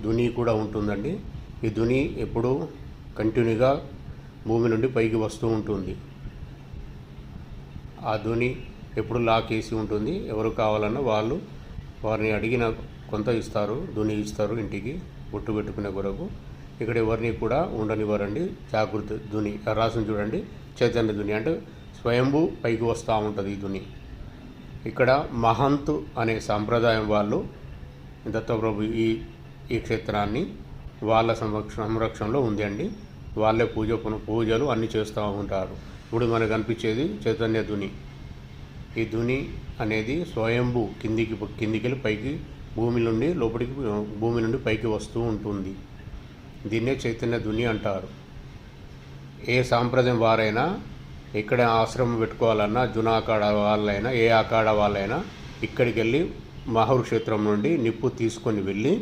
ధుని కూడా ఉంటుందండి. ఈ ధుని ఎప్పుడూ కంటిన్యూగా భూమి నుండి పైకి వస్తూ ఉంటుంది. ఆ ధుని ఎప్పుడు లాక్ వేసి ఉంటుంది. ఎవరు కావాలన్నా వారిని అడిగిన కొంత ఇస్తారు, ధుని ఇస్తారు ఇంటికి బొట్టు పెట్టుకునే కొరకు. ఇక్కడ ఎవరిని కూడా ఉండనివ్వరండి. జాగృతి ధుని రాసిన చూడండి, చైతన్య ధుని అంటే స్వయంభూ పైకి వస్తూ ఉంటుంది ఈ ధుని. ఇక్కడ మహంత్ అనే సాంప్రదాయం వాళ్ళు దత్తప్రభు ఈ క్షేత్రాన్ని వాళ్ళ సంరక్షణలో ఉంది అండి. వాళ్ళే పూజలు అన్నీ చేస్తూ ఉంటారు. ఇప్పుడు మనకు కనిపించేది చైతన్య ధుని. ఈ ధుని అనేది స్వయంభూ కిందికి పైకి భూమి నుండి పైకి వస్తూ ఉంటుంది. దీన్నే చైతన్య ధుని అంటారు. ఏ సాంప్రదాయం వారైనా ఇక్కడ ఆశ్రమం పెట్టుకోవాలన్నా, జునా అఖాడా వాళ్ళైనా, ఏ అఖాడా వాళ్ళైనా ఇక్కడికి వెళ్ళి మహర్ క్షేత్రం నుండి నిప్పు తీసుకొని వెళ్ళి